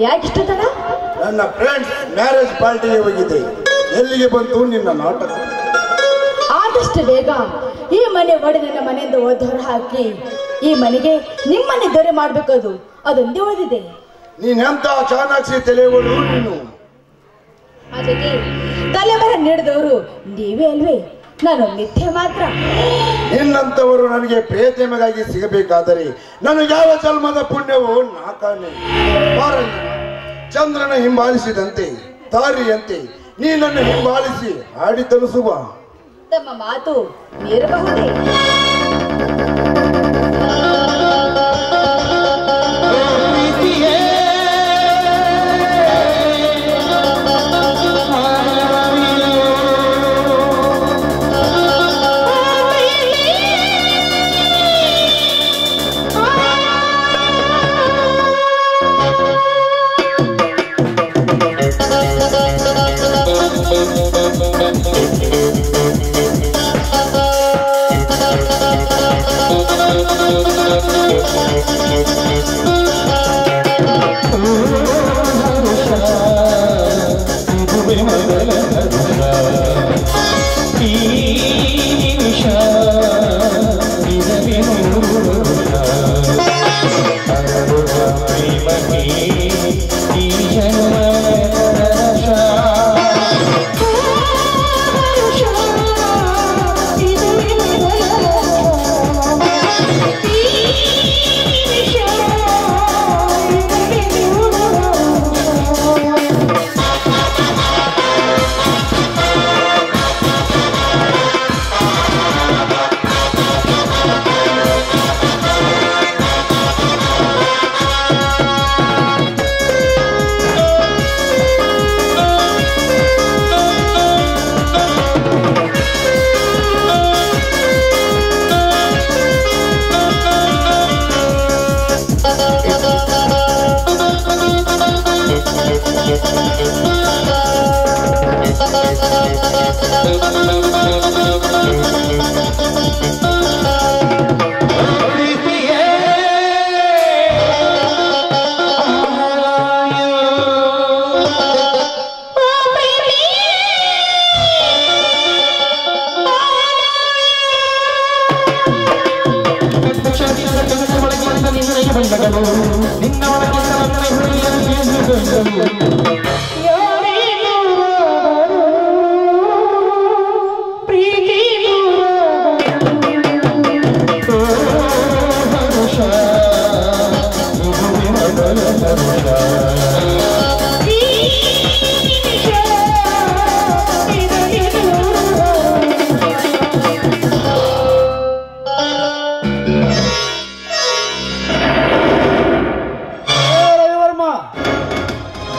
ಯಾಕಿಷ್ಟು ತಡ? ನನ್ನ ಫ್ರೆಂಡ್ಸ್ ಮ್ಯಾರೇಜ್ ಪಾರ್ಟಿಗೆ ಹೋಗಿದ್ದೆ. ಎಲ್ಲಿಗೆ ಬಂತು ನಿನ್ನ ನಾಟಕ? ಆದಷ್ಟು ಬೇಗ ಈ ಮನೆ ಒಡೆ ನನ್ನ ಮನೆಯಿಂದ ಹೊರ ಹಾಕಿ ಈ ಮನೆಗೆ ನಿಮ್ಮನೆ ದೊರೆ ಮಾಡ್ಬೇಕದು ಅದೊಂದೇ ಓದಿದೆ. ನೀನೆಂತ ಚಾಣಾಕ್ಷಿ ತಲೆಗಳು ನೀನು. ಅದಕ್ಕೆ ತಲೆಬರ ನೀಡಿದವರು ನೀವೇ ಅಲ್ವೇ? ನಾನು ಮಿಥ್ಯೆ ಮಾತ್ರ. ನಿನ್ನಂತವರು ನನಗೆ ಪ್ರೇತಮೆಗಾಗಿ ಸಿಗಬೇಕಾದರೆ ನನಗೆ ಯಾವ ಜನ್ಮದ ಪುಣ್ಯವೋ ನಾಕಾನೆ. ಚಂದ್ರನ ಹಿಂಬಾಲಿಸಿದಂತೆ ತಾರಿಯಂತೆ ನೀನನ್ನು ಹಿಂಬಾಲಿಸಿ ಹಾಡಿ ತಲುಸುವ. ತಮ್ಮ ಮಾತು ಮೀರಬಹುದೇ?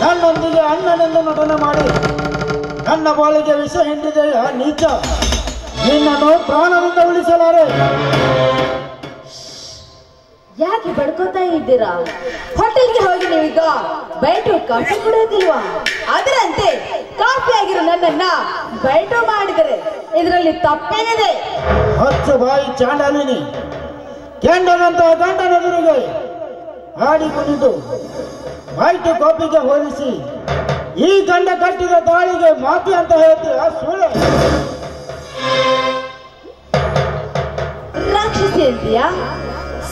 ನನ್ನೊಂದಿಗೆ ಅಣ್ಣನೆಂದು ನಟನೆ ಮಾಡಿ ನನ್ನ ಬಾಳಿಗೆ ವಿಷ ಹಿಂಡಿದೆ ಆ ನೀಚ. ನಿನ್ನನ್ನು ಪ್ರಾಣದಿಂದ ಉಳಿಸಲಾರೆ. ಯಾಕೆ ಬಡ್ಕೋತಾ ಇದ್ದೀರಾ? ಹೋಟೆಲ್ಗೆ ಹೋಗಿ ನೀವೀಗ ಬೈಟು ಕಾಫಿ ಕುಡಿಯೋದಿಲ್ವಾ? ಅದರಂತೆ ಕಾಫಿ ಆಗಿರೋ ನನ್ನನ್ನ ಬೈಟು ಮಾಡಿದರೆ ಇದರಲ್ಲಿ ತಪ್ಪೇನಿದೆ? ಹತ್ತು ಬಾಯಿ ಚಾಂಡಾಲಿನಿ ಕೆಂಡನಂತ ಗಂಡನೆದುರಿಗೆ ಆಡಿ ಕುಣಿದು ಬೈಟು ಕಾಫಿಗೆ ಹೋಲಿಸಿ ಈ ಗಂಡ ಕಟ್ಟಿದ ತಾಳಿಗೆ ಮಾಫಿ ಅಂತ ಹೇಳ್ತೀಯ? ಸುಳ್ಳು. ರಾಕ್ಷಸಿ ಅಂತೀಯಾ?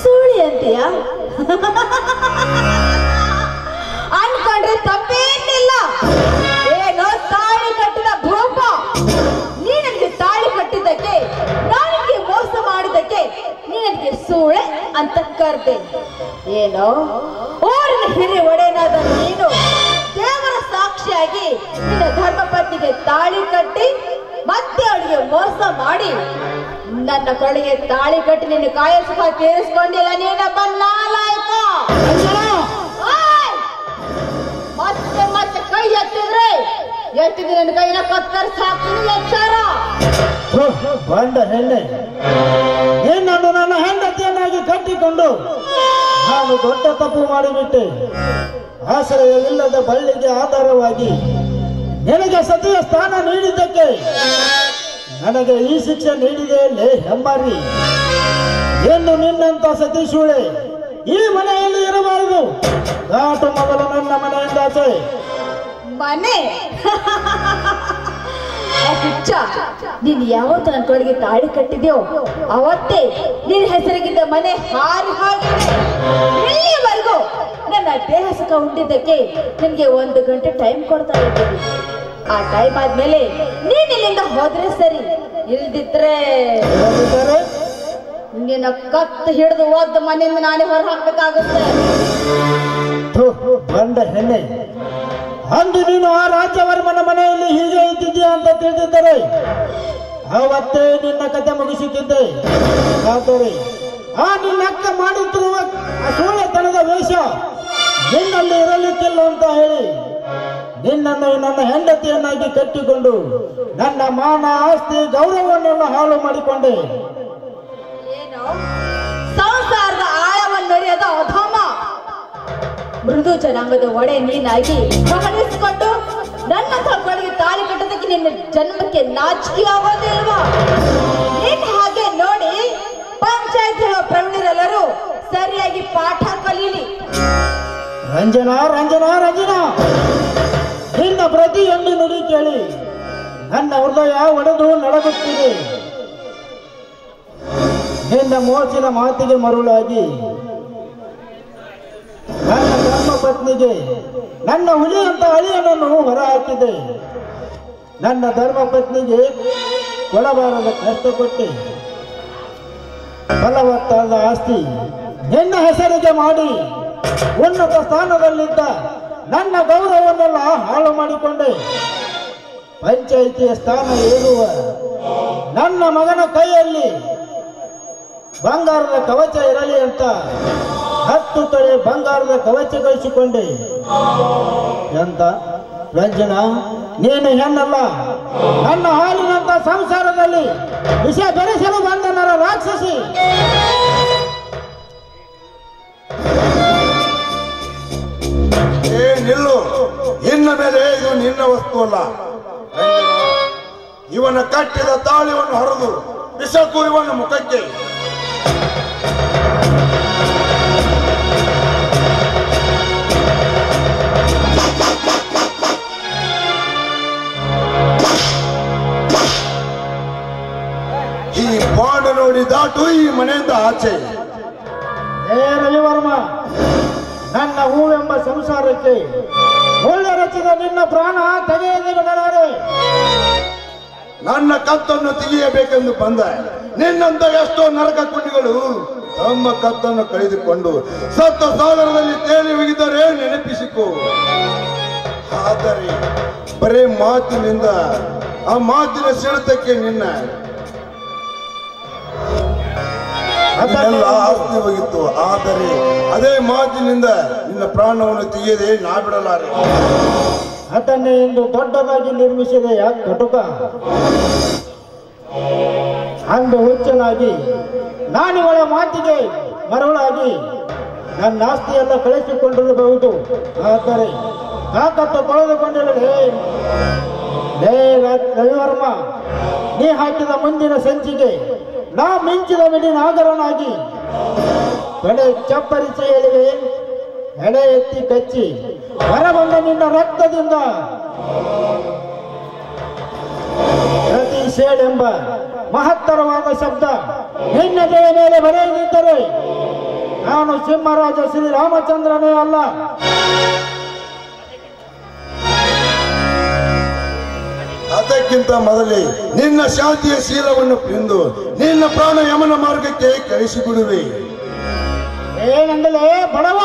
ಸುಳ್ಳಿ ಅಂತೀಯಾ? ಅನ್ಕೊಂಡ್ರೆ ತಪ್ಪೇನಿಲ್ಲ. ಏನೋ ತಾಳಿ ಕಟ್ಟಿದ ಭೂಪ, ನೀ ನನಗೆ ತಾಳಿ ಕಟ್ಟಿದ್ದಕ್ಕೆ, ನಾನು ನಿನಗೆ ಮೋಸ ಮಾಡಿದ್ದಕ್ಕೆ ನೀ ನನಗೆ ಸುಳ್ಳೆ ಅಂತ ಕರ್ದೆ. ಏನೋ ಊರಿನ ಹಿರಿಯ ಒಡೆಯನಾದ ನೀನು ದೇವರ ಸಾಕ್ಷಿಯಾಗಿ ನಿನ್ನ ಧರ್ಮಪತ್ನಿಗೆ ತಾಳಿ ಕಟ್ಟಿ ಮತ್ತೆ ಅವಳಿಗೆ ಮೋಸ ಮಾಡಿ ನನ್ನ ಕೊಳಗೆ ತಾಳಿ ಕಟ್ಟಿ ನಿನ್ನ ಕಾಯ ಸುಖ ತೀರಿಸ್ಕೊಂಡಿಲ್ಲ. ನೀನಪ್ಪ ನಾಲಾಯಕ. ಮತ್ತೆ ಮತ್ತೆ ಕೈ ಎತ್ತಿದ್ರೆ ನನ್ನ ಕೈನ ಕತ್ತರಿಸಿ ಹಾಕ್ತೀನಿ. ಎಚ್ಚಾರ ಬಂಡ ಹೆಣ್ಣೆ, ನಿನ್ನನ್ನು ನನ್ನ ಹೆಂಡತಿಯನ್ನಾಗಿ ಕಟ್ಟಿಕೊಂಡು ನಾನು ದೊಡ್ಡ ತಪ್ಪು ಮಾಡಿಬಿಟ್ಟೆ. ಆಶ್ರಯವಿಲ್ಲದ ಬಳ್ಳಿಗೆ ಆಧಾರವಾಗಿ ನಿನಗೆ ಸತಿಯ ಸ್ಥಾನ ನೀಡಿದ್ದಕ್ಕೆ ನನಗೆ ಈ ಶಿಕ್ಷೆ ನೀಡಿದೆ ಲೇ ಹೆಮ್ಮಾರಿ. ಎಂದು ನಿನ್ನಂತ ಸತೀಶೂಳೆ ಈ ಮನೆಯಲ್ಲಿ ಇರಬಾರದು. ದಾಟು ಮೊದಲು ನನ್ನ ಮನೆಯಿಂದಾಚೆ. ಮನೆ ಹುಚ್ಚ, ನೀನ್ ಯಾವತ್ತು ನನ್ನ ಕೊಳಗೆ ತಾಳಿ ಕಟ್ಟಿದ್ಯೋ ಅವತ್ತೇ ನಿನ್ನ ಹೆಸರಿಗಿದ್ದ ಮನೆ ಹಾರಿ ಹೋಗಿದೆ. ಇಲ್ಲಿವರೆಗೂ ನನ್ನ ದೇಹ ಸುಖ ಉಂಡಿದ್ದಕ್ಕೆ ನಿನ್ಗೆ 1 ಗಂಟೆ ಟೈಮ್ ಕೊಡ್ತಾ ಇದ್ದೀನಿ. ಆ ಟೈಮ್ ಆದ್ಮೇಲೆ ನೀನ್ ಇಲ್ಲಿಂದ ಹೋದ್ರೆ ಸರಿ, ಇಲ್ದಿದ್ರೆ ನಿನ್ನ ಕತ್ತು ಹಿಡಿದು ಓದ್ ಮನೆಯಿಂದ ನಾನೇ ಹೊರ ಹಾಕ್ಬೇಕಾಗುತ್ತೆ. ಬಂಡ ಹೆಣ್ಣೆ, ಅಂದು ನೀನು ಆ ರಾಜ್ಯವರ್ಮನ ಮನೆಯಲ್ಲಿ ಹೀಗೆ ಇದ್ದಿದ್ದೀಯ ಅಂತ ತಿಳಿದಿದ್ದರೆ ಅವತ್ತೇ ನಿನ್ನ ಕತೆ ಮುಗಿಸುತ್ತಿದ್ದೆ. ಆದರೆ ಆ ನಿನ್ನ ಅಕ್ಕ ಮಾಡುತ್ತಿರುವ ಸೂಳೆತನದ ವೇಷ ನಿನ್ನಲ್ಲಿ ಇರಲಿಕ್ಕಿಲ್ಲ ಅಂತ ಹೇಳಿ ನಿನ್ನನ್ನು ನನ್ನ ಹೆಂಡತಿಯನ್ನಾಗಿ ಕಟ್ಟಿಕೊಂಡು ನನ್ನ ಮಾನ ಆಸ್ತಿ ಗೌರವವನ್ನೆಲ್ಲ ಹಾಳು ಮಾಡಿಕೊಂಡೆ. ಏನು ಸಂಸಾರದ ಆಳವನ್ನರಿಯದ ಅಧಮ ಮೃದು ಜನಾಂಗದ ಒಡೆ ನೀನಾಗಿ ಬಹಳಿಸಿಕೊಂಡು ನನ್ನ ಕೊಳಗೆ ತಾಳಿ ಕಟ್ಟೋದಕ್ಕೆ ನಿನ್ನ ಜನ್ಮಕ್ಕೆ ನಾಚಿಕೆ ಆಗೋದಿಲ್ವಾ? ನಿನ್ನ ಹಾಗೆ ನೋಡಿ ಪಂಚಾಯತ್ ಪ್ರವೀಣರೆಲ್ಲರೂ ಸರಿಯಾಗಿ ಪಾಠ ಕಲೀಲಿ. ರಂಜನಾ ರಂಜನಾ ರಂಜನಾ, ನಿನ್ನ ಪ್ರತಿಯೊಂದು ನುಡಿ ಕೇಳಿ ನನ್ನ ಹೃದಯ ಒಡೆದು ನಡಗುತ್ತಿದೆ. ನಿನ್ನ ಮೋಚಿನ ಮಾತಿಗೆ ಮರುಳಾಗಿ ನನ್ನ ಧರ್ಮ ಪತ್ನಿಗೆ ನನ್ನ ಹುಲಿ ಅಂತ ಅಳಿಯನನ್ನು ಹೊರಹಾಕಿದೆ. ನನ್ನ ಧರ್ಮ ಪತ್ನಿಗೆ ಕೊಡಬಾರದ ಕಷ್ಟ ಕೊಟ್ಟು ಫಲವತ್ತಾದ ಆಸ್ತಿ ನಿನ್ನ ಹೆಸರಿಗೆ ಮಾಡಿ ಉನ್ನತ ಸ್ಥಾನದಲ್ಲಿದ್ದ ನನ್ನ ಗೌರವವನ್ನೆಲ್ಲ ಹಾಳು ಮಾಡಿಕೊಂಡೆ. ಪಂಚಾಯಿತಿಯ ಸ್ಥಾನ ಏರುವ ನನ್ನ ಮಗನ ಕೈಯಲ್ಲಿ ಬಂಗಾರದ ಕವಚ ಇರಲಿ ಅಂತ 10 ತೊಲೆ ಬಂಗಾರದ ಕವಚ ಕಳಿಸಿಕೊಂಡೆ. ಎಂತ ರಂಜನಾ, ನೀನು ಹೆಣ್ಣಲ್ಲ, ನನ್ನ ಹಾಲಿನಂತ ಸಂಸಾರದಲ್ಲಿ ವಿಷ ಬೆರೆಸಲು ಬಂದ ನರ ರಾಕ್ಷಸಿ. ನಿಲ್ಲು, ಇನ್ನ ಮೇಲೆ ಇದು ನಿನ್ನ ವಸ್ತು ಅಲ್ಲ. ಇವನ ಕಟ್ಟಿದ ತಾಳಿಯನ್ನು ಹರಿದು ಬಿಸಕು ಇವನ ಮುಖಕ್ಕೆ. ಈ ಬಾಂಡ್ ನೋಡಿ ದಾಟು ಈ ಮನೆಯಿಂದ ಆಚೆ. ಹೇ ರವಿವರ್ಮ, ನನ್ನ ಹೂವೆಂಬ ಸಂಸಾರಕ್ಕೆ ಒಳ್ಳೆ ರಚಿದ ನಿನ್ನ ಪ್ರಾಣ ತೆಗೆಯದೆ ಬಿಡಲಾರೆ. ನನ್ನ ಕತ್ತನ್ನು ತೆಗೆಯಬೇಕೆಂದು ಬಂದ ನಿನ್ನಂತ ಎಷ್ಟೋ ನರಕ ಕುಂಡಿಗಳು ತಮ್ಮ ಕತ್ತನ್ನು ಕಳೆದುಕೊಂಡು ಸತ್ತ ಸಾಗರದಲ್ಲಿ ತೇಲಿ ಹೋಗಿದ್ದರೆ ನೆನಪಿಸಿಕೊ. ಆದರೆ ಬರೇ ಮಾತಿನಿಂದ ಆ ಮಾತಿನ ಸೆಳೆತಕ್ಕೆ ನಿನ್ನ ಆಸ್ತಿ ಹೋಗಿತ್ತು. ಆದರೆ ಅದೇ ಮಾತಿನಿಂದ ನಿನ್ನ ಪ್ರಾಣವನ್ನು ತೆಗೆಯದೆ ನಾ ಬಿಡಲಾರೆ. ಅದನ್ನೇ ಇಂದು ದೊಡ್ಡದಾಗಿ ನಿರ್ಮಿಸಿದೆಯ ಕಟುಕ. ಅಂದು ಹುಚ್ಚನಾಗಿ ನಾನಿವಳ ಮಾತಿಗೆ ಮರುಳಾಗಿ ನನ್ನ ಆಸ್ತಿಯೆಲ್ಲ ಕಳಿಸಿಕೊಂಡಿರಬಹುದು. ಆದರೆ ತಾಕತ್ತು ಕಳೆದುಕೊಂಡಿರಲೇ. ರವಿವರ್ಮ, ನೀ ಹಾಕಿದ ಮುಂದಿನ ಸಂಚಿಗೆ ನಾ ಮಿಂಚಿದ ಮಿಡಿ ನಾಗರನಾಗಿ ತೊಡೆ ಚಪ್ಪರಿಸಿ ಹೇಳಿವೆ. ಎಡೆ ಎತ್ತಿ ಕಚ್ಚಿ ಹೊರಬಂದ ನಿನ್ನ ರಕ್ತದಿಂದ ಪ್ರತಿ ಸೇಳೆಂಬ ಮಹತ್ತರವಾದ ಶಬ್ದ ನಿನ್ನ ದೇಹ ಮೇಲೆ ಬರೆಯದಿದ್ದರೆ ನಾನು ಸಿಂಹರಾಜ ಶ್ರೀರಾಮಚಂದ್ರನೇ ಅಲ್ಲ. ಅದಕ್ಕಿಂತ ಮೊದಲೇ ನಿನ್ನ ಶಾಂತಿಯ ಶೀಲವನ್ನು ತಿಂದು ನಿನ್ನ ಪ್ರಾಣ ಯಮನ ಮಾರ್ಗಕ್ಕೆ ಕಳಿಸಿಬಿಡುವೆ. ಏನಂದಲೇ ಬಡವ?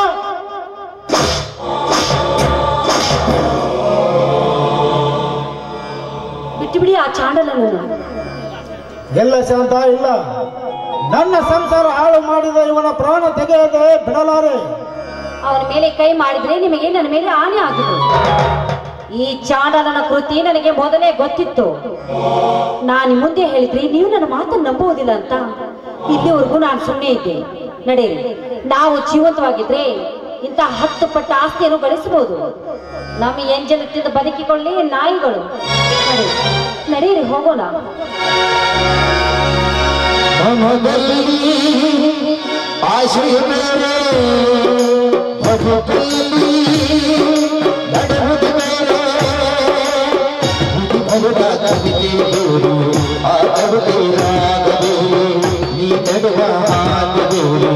ಬಿಟ್ಟು ಬಿಡಿ ಆ ಚಾಂಡಲನ್ನು. ಇಲ್ಲ ಶಾಂತ, ಇಲ್ಲ. ನನ್ನ ಸಂಸಾರ ಹಾಳು ಮಾಡಿದ ಇವನ ಪ್ರಾಣ ತೆಗೆಯದೆ ಬಿಡಲಾರೆ. ಅವನ ಮೇಲೆ ಕೈ ಮಾಡಿದ್ರೆ ನಿಮಗೆ ನನ್ನ ಮೇಲೆ ಹಾನಿ ಆಗಿದೆ. ಈ ಚಾಂಡಲನ ಕೃತಿ ನನಗೆ ಮೊದಲೇ ಗೊತ್ತಿತ್ತು. ನಾನು ಮುಂದೆ ಹೇಳಿದ್ರೆ ನೀವು ನನ್ನ ಮಾತನ್ನು ನಂಬುವುದಿಲ್ಲ ಅಂತ ಇಲ್ಲಿವರೆಗೂ ನಾನು ಸುಮ್ಮನೆ ಇದ್ದೆ. ನಡೆಯಿರಿ, ನಾವು ಜೀವಂತವಾಗಿದ್ರೆ ಇಂಥ 10 ಪಟ್ಟ ಆಸ್ತಿಯನ್ನು ಗಳಿಸಬಹುದು. ನಮ್ಮ ಎಂಜಲದಿಂದ ಬದುಕಿಕೊಳ್ಳಿ ನಾಯಿಗಳು. ನಡೆಯಿರಿ, ಹೋಗೋಣ. ಆಶೆಯ ಮೇಲೆ ಬದುಕಲ್ಲಿ ನಡೆಯುವುದು ಮೇಲೆ ಬದುಕ ಕವಿತೆ ಬೇರು ಆ ಕವಿತೆ ರಾಗಬೇರು ನೀ ನಡುವ ಹಾಗಬೇರು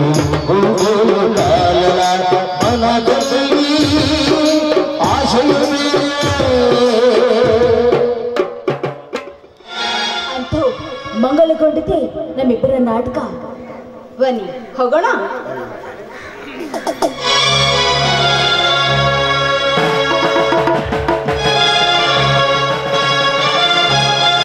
ಹೂಗಳು ಲಾಲಲಾಟ ಮನದಲ್ಲಿ ಆಶೆಯ ಮೇಲೆ ಅಂತೂ ಮಂಗಳಗೊಂಡಿದೆ ನಮ್ಮಿಬ್ಬರ ನಾಟಕ. ಬನ್ನಿ ಹೋಗೋಣ.